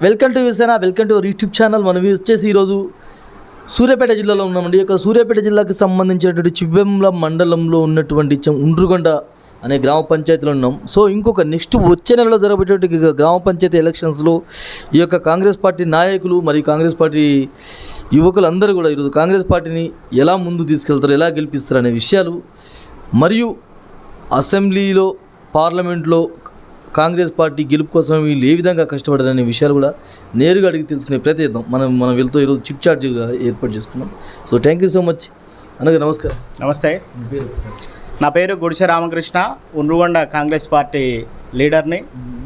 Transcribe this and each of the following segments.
Welcome to విసేనా, welcome to YouTube channel. మనం వచ్చేసి ఈరోజు సూర్యాపేట జిల్లాలో ఉన్నామండి. ఈ యొక్క సూర్యాపేట జిల్లాకి సంబంధించినటువంటి చివ్వెంల మండలంలో ఉన్నటువంటి ఉండ్రుగొండ అనే గ్రామ పంచాయతీలో ఉన్నాం. సో ఇంకొక నెక్స్ట్ వచ్చే నెలలో జరగబోయేటువంటి గ్రామ పంచాయతీ ఎలక్షన్స్లో ఈ యొక్క కాంగ్రెస్ పార్టీ నాయకులు మరియు కాంగ్రెస్ పార్టీ యువకులందరూ కూడా ఈరోజు కాంగ్రెస్ పార్టీని ఎలా ముందు తీసుకెళ్తారు, ఎలా గెలిపిస్తారు అనే విషయాలు, మరియు అసెంబ్లీలో పార్లమెంట్లో కాంగ్రెస్ పార్టీ గెలుపు కోసం వీళ్ళు ఏ విధంగా కష్టపడారనే విషయాలు కూడా నేరుగా అడిగి తెలుసుకునే ప్రయత్నిద్దాం. మనం వెళ్తూ ఈరోజు చిట్ చార్జ్గా ఏర్పాటు చేసుకున్నాం. So thank you so much అన్నగారు. నమస్కారం. నమస్తే. నా పేరు గుడిసె రామకృష్ణ, ఉండ్రుగొండ కాంగ్రెస్ పార్టీ లీడర్ని.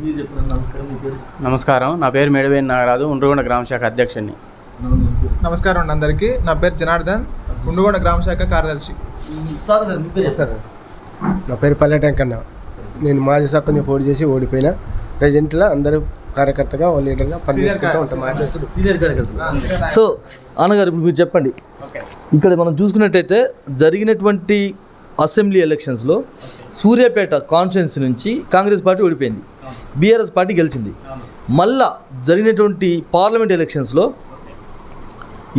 మీరు చెప్పండి. నమస్కారం. మీ పేరు? నమస్కారం, నా పేరు మేడవేని నాగరాజు, ఉండ్రుగొండ గ్రామ శాఖ అధ్యక్షుడిని. నమస్కారం అండి అందరికీ. నా పేరు జనార్దన్, ఉండ్రుగొండ గ్రామ శాఖ కార్యదర్శి. సార్, నా పేరు పల్లెటంకన్న. నేను మాజీ సర్పంచ్ పోటీ చేసి ఓడిపోయిన. ప్రజెంట్లో అందరూ కార్యకర్తగా లీడర్గా పనిచేసుకుంటూ ఉంటాం. సీనియర్ కార్యకర్త. సో అన్నగారు, ఇప్పుడు మీరు చెప్పండి. ఇక్కడ మనం చూసుకున్నట్టయితే జరిగినటువంటి అసెంబ్లీ ఎలక్షన్స్లో సూర్యాపేట కాన్స్టిట్యున్సీ నుంచి కాంగ్రెస్ పార్టీ ఓడిపోయింది, బీఆర్ఎస్ పార్టీ గెలిచింది. మళ్ళా జరిగినటువంటి పార్లమెంట్ ఎలక్షన్స్లో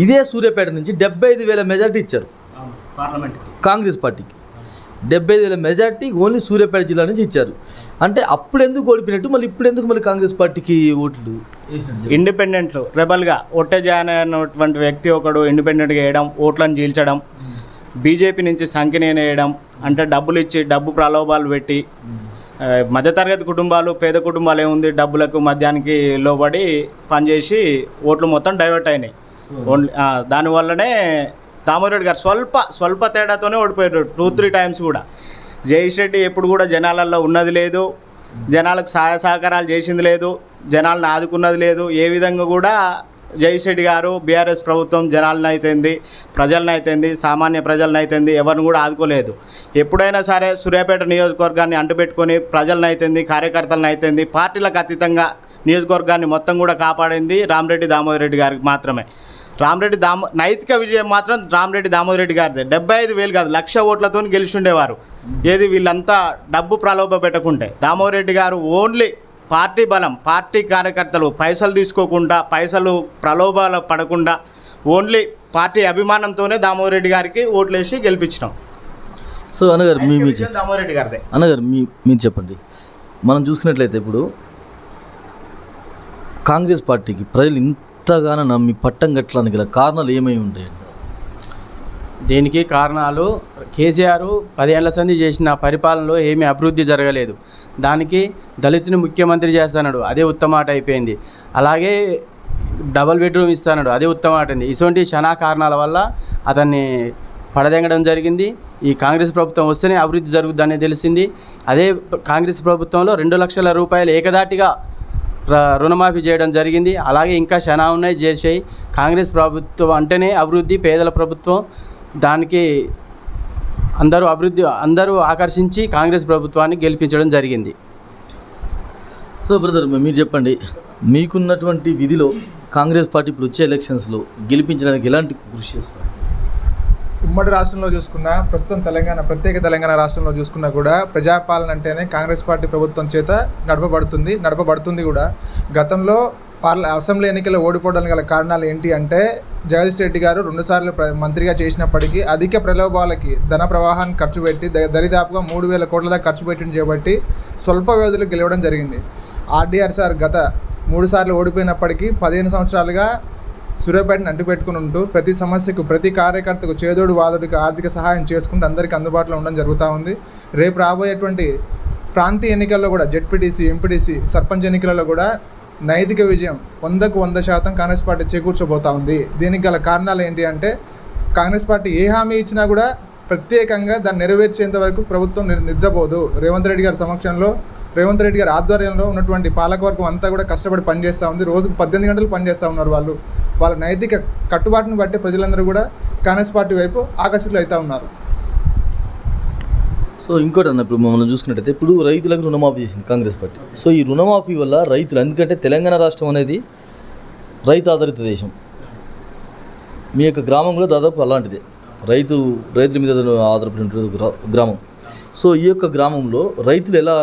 ఇదే సూర్యాపేట నుంచి 75,000 మెజార్టీ ఇచ్చారు పార్లమెంట్ కాంగ్రెస్ పార్టీకి. 75,000 మెజార్టీ ఓన్లీ సూర్యాపేట జిల్లా నుంచి ఇచ్చారు. అంటే అప్పుడు ఎందుకు ఓడిపోయినట్టు, మళ్ళీ ఇప్పుడు ఎందుకు మళ్ళీ కాంగ్రెస్ పార్టీకి ఓట్లు వేసినట్టు? ఇండిపెండెంట్లు రెబల్గా ఒట్టెజాన్ అనేటువంటి వ్యక్తి ఒకడు ఇండిపెండెంట్గా వేయడం, ఓట్లను చీల్చడం, బీజేపీ నుంచి సంఖ్యనేని వేయడం, అంటే డబ్బులు ఇచ్చి డబ్బు ప్రలోభాలు పెట్టి, మధ్యతరగతి కుటుంబాలు పేద కుటుంబాలు ఏముంది, డబ్బులకు మద్యానికి లోబడి పనిచేసి ఓట్లు మొత్తం డైవర్ట్ అయినాయి. ఓన్లీ దానివల్లనే దామోరెడ్డి గారు స్వల్ప తేడాతోనే ఓడిపోయారు 2-3 టైమ్స్ కూడా. జయేష్ రెడ్డి ఎప్పుడు కూడా జనాలలో ఉన్నది లేదు, జనాలకు సహాయ సహకారాలు చేసింది లేదు, జనాలను ఆదుకున్నది లేదు. ఏ విధంగా కూడా జయేష్ రెడ్డి గారు బీఆర్ఎస్ ప్రభుత్వం జనాలను అయితేంది, ప్రజలను అయితేంది, సామాన్య ప్రజలను అయితేంది ఎవరిని కూడా ఆదుకోలేదు. ఎప్పుడైనా సరే సూర్యాపేట నియోజకవర్గాన్ని అంటుపెట్టుకొని ప్రజలను అయితేంది, కార్యకర్తలను అయితేంది, పార్టీలకు అతీతంగా నియోజకవర్గాన్ని మొత్తం కూడా కాపాడింది రామరెడ్డి దామోదరెడ్డి గారికి మాత్రమే. నైతిక విజయం మాత్రం రామరెడ్డి దామోదరెడ్డి గారిదే. 75,000 కాదు, 1,00,000 ఓట్లతో గెలిచి ఉండేవారు. ఏది వీళ్ళంతా డబ్బు ప్రలోభ పెట్టకుంటే. దామోదరెడ్డి గారు ఓన్లీ పార్టీ బలం, పార్టీ కార్యకర్తలు పైసలు తీసుకోకుండా, పైసలు ప్రలోభాలు పడకుండా, ఓన్లీ పార్టీ అభిమానంతోనే దామోదరెడ్డి గారికి ఓట్లేసి గెలిపించినాం. సో అన్నగారు, దామోదరెడ్డి గారిదే. అన్నగారు మీరు చెప్పండి. మనం చూసుకున్నట్లయితే ఇప్పుడు కాంగ్రెస్ పార్టీకి ప్రజలు ఇంతగానో నమ్మి పట్టం కట్టడానికి గల కారణాలు ఏమై ఉంటాయండి? దీనికి కారణాలు కేసీఆర్ 10 ఏళ్ల సంధి చేసిన పరిపాలనలో ఏమీ అభివృద్ధి జరగలేదు. దానికి దళితుని ముఖ్యమంత్రి చేస్తున్నాడు, అదే ఉత్తమాట అయిపోయింది. అలాగే డబుల్ బెడ్రూమ్ ఇస్తున్నాడు, అదే ఉత్తమాట అయింది. ఇటువంటి క్షణా కారణాల వల్ల అతన్ని పడదెంగడం జరిగింది. ఈ కాంగ్రెస్ ప్రభుత్వం వస్తేనే అభివృద్ధి జరుగుతుందని తెలిసింది. అదే కాంగ్రెస్ ప్రభుత్వంలో 2 లక్షల రూపాయలు ఏకదాటిగా రుణమాఫీ చేయడం జరిగింది. అలాగే ఇంకా చాలా ఉన్నాయి చేసాయి. కాంగ్రెస్ ప్రభుత్వం అంటేనే అభివృద్ధి, పేదల ప్రభుత్వం. దానికి అందరూ ఆకర్షించి కాంగ్రెస్ ప్రభుత్వాన్ని గెలిపించడం జరిగింది. సో బ్రదర్, మీరు చెప్పండి. మీకున్నటువంటి విధిలో కాంగ్రెస్ పార్టీ ఇప్పుడు వచ్చే ఎలక్షన్స్లో గెలిపించడానికి ఎలాంటి కృషి చేస్తారు? ఉమ్మడి రాష్ట్రంలో చూసుకున్నా, ప్రస్తుతం ప్రత్యేక తెలంగాణ రాష్ట్రంలో చూసుకున్నా కూడా ప్రజాపాలన అంటేనే కాంగ్రెస్ పార్టీ ప్రభుత్వం చేత నడపబడుతుంది కూడా. గతంలో అసెంబ్లీ ఎన్నికల్లో ఓడిపోవడానికి గల కారణాలు ఏంటి అంటే, జగదీష్ రెడ్డి గారు 2 సార్లు మంత్రిగా చేసినప్పటికీ అధిక ప్రలోభాలకి ధన ప్రవాహాన్ని ఖర్చు పెట్టి దరిదాపుగా 3,000 కోట్ల దాకా ఖర్చు పెట్టింది చేపట్టి స్వల్ప వ్యవధిలో గెలవడం జరిగింది. ఆర్డీఆర్ సార్ గత 3 సార్లు ఓడిపోయినప్పటికీ 15 సంవత్సరాలుగా సూర్యాపేటను అంటిపెట్టుకుని ఉంటూ ప్రతి సమస్యకు, ప్రతి కార్యకర్తకు చేదోడు వాదోడికి ఆర్థిక సహాయం చేసుకుంటూ అందరికీ అందుబాటులో ఉండడం జరుగుతూ ఉంది. రేపు రాబోయేటువంటి ప్రాంతీయ ఎన్నికల్లో కూడా జెడ్పీటీసీ, ఎంపీటీసీ, సర్పంచ్ ఎన్నికలలో కూడా నైతిక విజయం 100కు 100% కాంగ్రెస్ పార్టీ చేకూర్చబోతూ ఉంది. దీనికి గల కారణాలు ఏంటి అంటే, కాంగ్రెస్ పార్టీ ఏ హామీ ఇచ్చినా కూడా ప్రత్యేకంగా దాన్ని నెరవేర్చేంత వరకు ప్రభుత్వం నిద్రపోదు. రేవంత్ రెడ్డి గారి సమక్షంలో, రేవంత్ రెడ్డి గారి ఆధ్వర్యంలో ఉన్నటువంటి పాలకవర్గం అంతా కూడా కష్టపడి పనిచేస్తూ ఉంది. రోజుకు 18 గంటలు పనిచేస్తూ ఉన్నారు. వాళ్ళ నైతిక కట్టుబాటును బట్టి ప్రజలందరూ కూడా కాంగ్రెస్ పార్టీ వైపు ఆకర్షితులు అవుతూ ఉన్నారు. సో ఇంకోటి అన్న, ఇప్పుడు మనం చూసుకున్నట్టయితే ఇప్పుడు రైతులకు రుణమాఫీ చేసింది కాంగ్రెస్ పార్టీ. సో ఈ రుణమాఫీ వల్ల రైతులు, ఎందుకంటే తెలంగాణ రాష్ట్రం అనేది రైతు ఆధారిత దేశం. మీ యొక్క గ్రామం కూడా దాదాపు అలాంటిదే, రైతుల మీద ఆధారపడి ఉంటుంది గ్రామం. సో ఈ యొక్క గ్రామంలో రైతులు ఎలా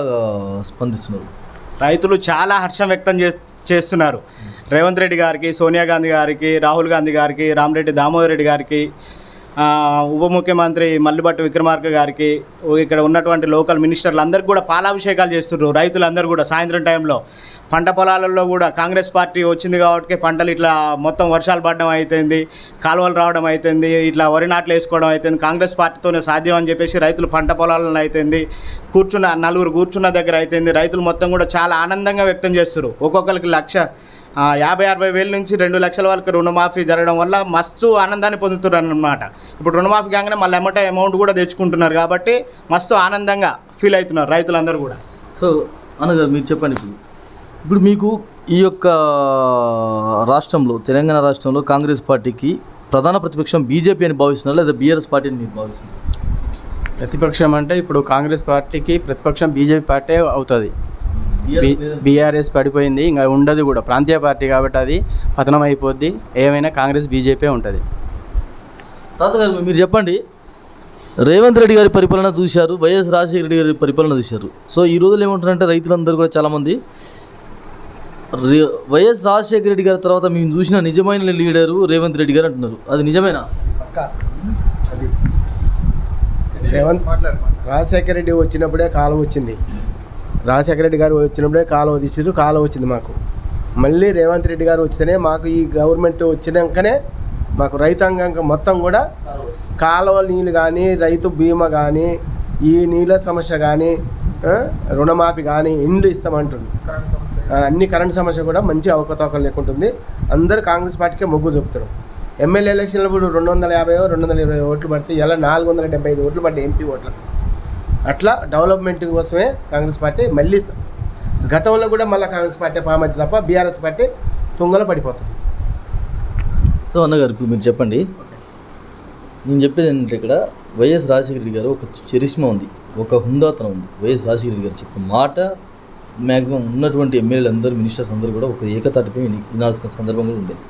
స్పందిస్తున్నారు? రైతులు చాలా హర్షం వ్యక్తం చేస్తున్నారు. రేవంత్ రెడ్డి గారికి, సోనియా గాంధీ గారికి, రాహుల్ గాంధీ గారికి, రామరెడ్డి దామోదర్ రెడ్డి గారికి, ఉప ముఖ్యమంత్రి మల్లిభట్టి విక్రమార్క గారికి, ఇక్కడ ఉన్నటువంటి లోకల్ మినిస్టర్లు అందరికీ కూడా పాలాభిషేకాలు చేస్తున్నారు. రైతులందరూ కూడా సాయంత్రం టైంలో పంట పొలాలలో కూడా కాంగ్రెస్ పార్టీ వచ్చింది కాబట్టి పంటలు ఇట్లా మొత్తం వర్షాలు పడడం అవుతుంది, కాలువలు రావడం అవుతుంది, ఇట్లా వరి నాట్లు వేసుకోవడం అవుతుంది, కాంగ్రెస్ పార్టీతోనే సాధ్యం అని చెప్పేసి రైతులు పంట పొలాలను అవుతుంది, నలుగురు కూర్చున్న దగ్గర అవుతుంది. రైతులు మొత్తం కూడా చాలా ఆనందంగా వ్యక్తం చేస్తారు. ఒక్కొక్కరికి 50-60 వేల నుంచి 2 లక్షల వరకు రుణమాఫీ జరగడం వల్ల మస్తు ఆనందాన్ని పొందుతున్నారు అన్నమాట. ఇప్పుడు రుణమాఫీ కాగానే మళ్ళీ ఎమ్మటే అమౌంట్ కూడా తెచ్చుకుంటున్నారు కాబట్టి మస్తు ఆనందంగా ఫీల్ అవుతున్నారు రైతులందరూ కూడా. సో అనగారు మీరు చెప్పండి, ఇప్పుడు మీకు ఈ యొక్క రాష్ట్రంలో, తెలంగాణ రాష్ట్రంలో కాంగ్రెస్ పార్టీకి ప్రధాన ప్రతిపక్షం బీజేపీ అని భావిస్తున్నారు లేదా బీఆర్ఎస్ పార్టీ అని మీరు భావిస్తున్నారు? ప్రతిపక్షం అంటే ఇప్పుడు కాంగ్రెస్ పార్టీకి ప్రతిపక్షం బీజేపీ పార్టీ అవుతుంది. బీఆర్ఎస్ పడిపోయింది, ఇంకా ఉండదు కూడా, ప్రాంతీయ పార్టీ కాబట్టి అది పతనం అయిపోద్ది. ఏమైనా కాంగ్రెస్ బీజేపీ ఉంటుంది. తాతగారు మీరు చెప్పండి, రేవంత్ రెడ్డి గారి పరిపాలన చూశారు, వైఎస్ రాజశేఖర రెడ్డి గారి పరిపాలన చూశారు. సో ఈ రోజులు ఏమంటారంటే రైతులందరూ కూడా చాలామంది వైఎస్ రాజశేఖర రెడ్డి గారి తర్వాత మేము చూసిన నిజమైన లీడరు రేవంత్ రెడ్డి గారు అంటున్నారు. అది నిజమేనా? అది రేవంత్ రాజశేఖర రెడ్డి వచ్చినప్పుడే కాలం వచ్చింది. రాజశేఖర రెడ్డి గారు వచ్చినప్పుడే కాలువ తీసిరు, కాలువ వచ్చింది మాకు. మళ్ళీ రేవంత్ రెడ్డి గారు వచ్చితేనే మాకు ఈ గవర్నమెంట్ వచ్చినాకనే మాకు రైతాంగం మొత్తం కూడా కాలువ నీళ్ళు కానీ, రైతు బీమా కానీ, ఈ నీళ్ళ సమస్య కానీ, రుణమాఫీ కానీ, ఇండ్లు ఇస్తామంటుంది. అన్ని కరెంట్ సమస్య కూడా మంచి అవకతవకలు లేకుంటుంది. అందరూ కాంగ్రెస్ పార్టీకే మొగ్గు చూపుతారు. ఎమ్మెల్యే ఎలక్షన్లో ఇప్పుడు 250-220 ఓట్లు పడితే ఇలా 475 ఓట్లు పడ్డాయి ఎంపీ ఓట్లకు. అట్లా డెవలప్మెంట్ కోసమే కాంగ్రెస్ పార్టీ మళ్ళీ గతంలో కూడా మళ్ళీ కాంగ్రెస్ పార్టీ పామతి తప్ప బీఆర్ఎస్ పార్టీ తుంగలో పడిపోతుంది. సో అన్నగారు ఇప్పుడు మీరు చెప్పండి, నేను చెప్పేది ఏంటంటే ఇక్కడ వైఎస్ రాజశేఖర రెడ్డి గారు ఒక చరిష్మా ఉంది, ఒక హుందాతనం ఉంది. వైఎస్ రాజశేఖర రెడ్డి గారు చెప్పిన మాట మ్యాక్సిమం ఉన్నటువంటి ఎమ్మెల్యేలు అందరూ, మినిస్టర్స్ అందరూ కూడా ఒక ఏకతాటిపై వినాల్సిన సందర్భం కూడా ఉండేది.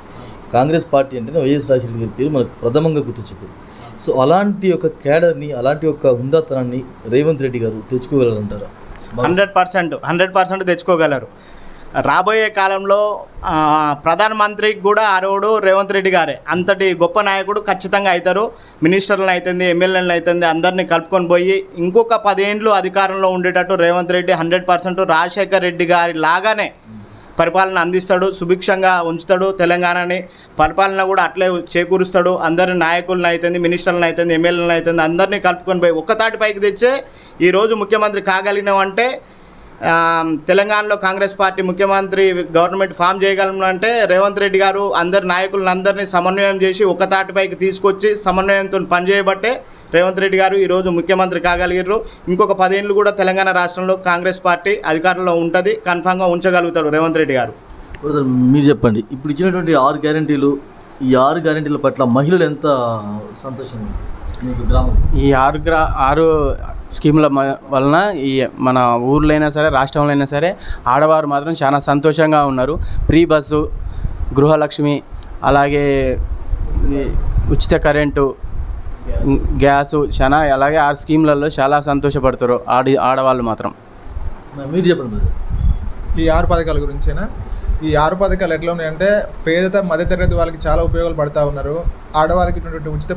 కాంగ్రెస్ పార్టీ అంటేనే వైఎస్ రాజశేఖర గారి పేరు మనకు ప్రథమంగా గుర్తు చెప్పారు. సో అలాంటి ఒక క్యాడర్ని, అలాంటి ఒక హుందాతనాన్ని రేవంత్ రెడ్డి గారు తెచ్చుకోగలరంటారా? 100% తెచ్చుకోగలరు. రాబోయే కాలంలో ప్రధానమంత్రికి కూడా అర్హుడు రేవంత్ రెడ్డి గారే. అంతటి గొప్ప నాయకుడు ఖచ్చితంగా అవుతారు. మినిస్టర్లను అవుతుంది, ఎమ్మెల్యేలను అవుతుంది, అందరినీ కలుపుకొని పోయి ఇంకొక 10 ఏళ్ళు అధికారంలో ఉండేటట్టు రేవంత్ రెడ్డి 100% రాజశేఖర్ రెడ్డి గారి లాగానే పరిపాలన అందిస్తాడు, సుభిక్షంగా ఉంచుతాడు. తెలంగాణని పరిపాలన కూడా అట్లే చేకూరుస్తాడు. అందరి నాయకులను అవుతుంది, మినిస్టర్లను అవుతుంది, ఎమ్మెల్యేలను అవుతుంది, అందరినీ కలుపుకొని పోయి ఒక్కతాటి పైకి తెచ్చే ఈరోజు ముఖ్యమంత్రి కాగలిగినామంటే, తెలంగాణలో కాంగ్రెస్ పార్టీ ముఖ్యమంత్రి గవర్నమెంట్ ఫామ్ చేయగలమంటే రేవంత్ రెడ్డి గారు అందరి నాయకులందరినీ సమన్వయం చేసి ఒక్కతాటిపైకి తీసుకొచ్చి సమన్వయంతో పనిచేయబట్టే రేవంత్ రెడ్డి గారు ఈరోజు ముఖ్యమంత్రి కాగలిగారు. ఇంకొక 10 ఏళ్ళు కూడా తెలంగాణ రాష్ట్రంలో కాంగ్రెస్ పార్టీ అధికారంలో ఉంటుంది, కన్ఫామ్గా ఉంచగలుగుతాడు రేవంత్ రెడ్డి గారు. మీరు చెప్పండి, ఇప్పుడు ఇచ్చినటువంటి 6 గ్యారెంటీలు, ఈ 6 గ్యారెంటీల పట్ల మహిళలు ఎంత సంతోషంగా ఉంది మీకు గ్రామం? ఈ 6 స్కీముల వలన ఈ మన ఊర్లో అయినా సరే, రాష్ట్రంలో అయినా సరే ఆడవారు మాత్రం చాలా సంతోషంగా ఉన్నారు. ఫ్రీ బస్సు, గృహలక్ష్మి, అలాగే ఉచిత కరెంటు, గ్యాసు, చాలా అలాగే 6 స్కీములలో చాలా సంతోషపడతారు ఆడవాళ్ళు మాత్రం. మీరు చెప్పండి. ఈ 6 పథకాల గురించేనా? ఈ 6 పథకాలు ఎట్లా ఉన్నాయంటే మధ్యతరగతి వాళ్ళకి చాలా ఉపయోగాలు పడుతూ ఉన్నారు. ఆడవాళ్ళకి ఉచిత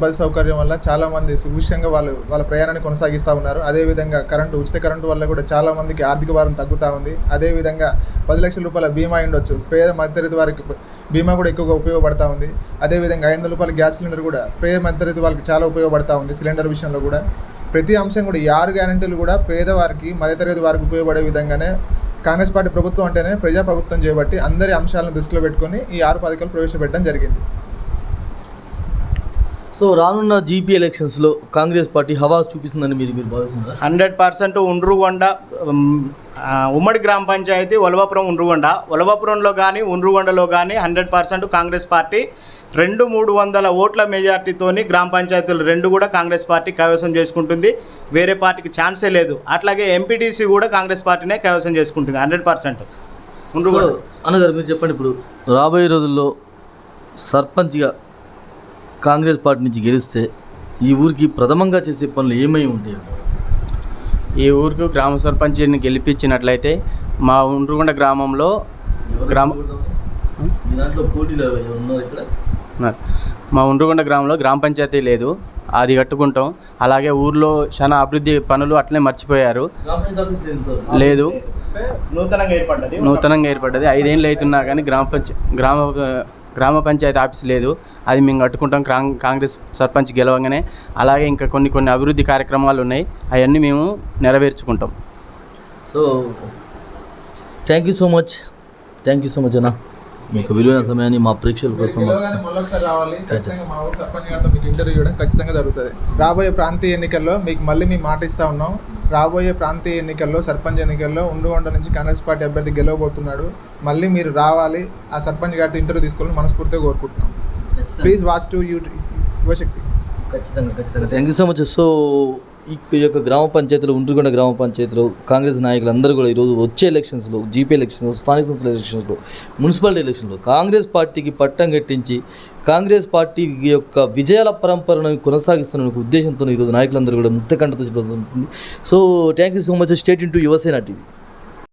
బస్సు సౌకర్యం వల్ల చాలామంది సుభిక్షంగా వాళ్ళ ప్రయాణాన్ని కొనసాగిస్తూ ఉన్నారు. అదేవిధంగా ఉచిత కరెంటు వల్ల కూడా చాలామందికి ఆర్థిక భారం తగ్గుతూ ఉంది. అదేవిధంగా 10 లక్షల రూపాయల బీమా ఉండొచ్చు, మధ్యతరగతి వారికి బీమా కూడా ఎక్కువగా ఉపయోగపడుతూ ఉంది. అదేవిధంగా 500 రూపాయల గ్యాస్ సిలిండర్ కూడా మధ్యతరగతి వాళ్ళకి చాలా ఉపయోగపడుతూ ఉంది. సిలిండర్ విషయంలో కూడా ప్రతి అంశం కూడా ఈ 6 గ్యారెంటీలు కూడా పేదవారికి, మధ్యతరగతి వారికి ఉపయోగపడే విధంగానే కాంగ్రెస్ పార్టీ ప్రభుత్వం అంటేనే ప్రజాప్రభుత్వం చేయబట్టి అందరి అంశాలను దృష్టిలో పెట్టుకొని ఈ 6 పథకాలు ప్రవేశపెట్టడం జరిగింది. సో రానున్న జీపీ ఎలక్షన్స్లో కాంగ్రెస్ పార్టీ హవా చూపిస్తుందని మీరు భావిస్తున్నారు? 100% ఉండ్రుగొండ ఉమ్మడి గ్రామ పంచాయతీ ఒలవపురంలో కానీ ఉండ్రుగొండలో కానీ 100% కాంగ్రెస్ పార్టీ 200-300 ఓట్ల మెజార్టీతోని గ్రామ పంచాయతీలు 2 కూడా కాంగ్రెస్ పార్టీ కైవసం చేసుకుంటుంది. వేరే పార్టీకి ఛాన్సే లేదు. అట్లాగే ఎంపీటీసీ కూడా కాంగ్రెస్ పార్టీనే కైవసం చేసుకుంటుంది 100%. అన్నగారు మీరు చెప్పండి, ఇప్పుడు రాబోయే రోజుల్లో సర్పంచ్గా కాంగ్రెస్ పార్టీ నుంచి గెలిస్తే ఈ ఊరికి ప్రథమంగా చేసే పనులు ఏమై ఉంటాయి? ఈ ఊరికి గ్రామ సర్పంచ్ని గెలిపించినట్లయితే మా ఉండ్రుగొండ గ్రామంలో మీ దాంట్లో పోటీలు ఉన్నారు ఇక్కడ? మా ఉండ్రుగొండ గ్రామంలో గ్రామ పంచాయతీ లేదు, అది కట్టుకుంటాం. అలాగే ఊర్లో చాలా అభివృద్ధి పనులు అట్లనే మర్చిపోయారు. గ్రామ పంచాయతీ ఆఫీస్ లేదు ఇంతవరకు? లేదు, నూతనంగా ఏర్పడ్డది 5 ఏళ్ళు అవుతున్నా కానీ గ్రామ పంచాయతీ ఆఫీస్ లేదు. అది మేము కట్టుకుంటాం కాంగ్రెస్ సర్పంచ్ గెలవగానే. అలాగే ఇంకా కొన్ని అభివృద్ధి కార్యక్రమాలు ఉన్నాయి, అవన్నీ మేము నెరవేర్చుకుంటాం. So thank you so much అన్న, మీకు విలువైన సమయాన్ని మా ప్రేక్షకుల కోసం మళ్ళొకసారి రావాలి. ఖచ్చితంగా మా ఊరు సర్పంచ్ గారితో మీకు ఇంటర్వ్యూ ఇవ్వడం ఖచ్చితంగా జరుగుతుంది. రాబోయే ప్రాంతీయ ఎన్నికల్లో మీకు మళ్ళీ మేము మాట ఇస్తూ ఉన్నాం. రాబోయే ప్రాంతీయ ఎన్నికల్లో సర్పంచ్ ఎన్నికల్లో ఉండుగొండ నుంచి కాంగ్రెస్ పార్టీ అభ్యర్థి గెలవబోతున్నాడు. మళ్ళీ మీరు రావాలి, ఆ సర్పంచ్ గారితో ఇంటర్వ్యూ తీసుకోవాలని మనస్ఫూర్తిగా కోరుకుంటున్నాం. ప్లీజ్ వాచ్ టు యువశక్తి. ఖచ్చితంగా thank you so much. So ఈ యొక్క గ్రామ పంచాయతీలో, ఉండ్రుగొండ గ్రామ పంచాయతీలో కాంగ్రెస్ నాయకులందరూ కూడా ఈరోజు వచ్చే ఎలక్షన్స్లో, జీపీ ఎలక్షన్స్లో, స్థానిక సంస్థల ఎలక్షన్స్లో, మున్సిపాలిటీ ఎలక్షన్లో కాంగ్రెస్ పార్టీకి పట్టం కట్టించి కాంగ్రెస్ పార్టీ యొక్క విజయాల పరంపరను కొనసాగిస్తున్న ఉద్దేశంతో ఈరోజు నాయకులందరూ కూడా ముక్త కంటతో చెప్పాల్సి ఉంటుంది. So thank you so much. State into Yuvasena TV.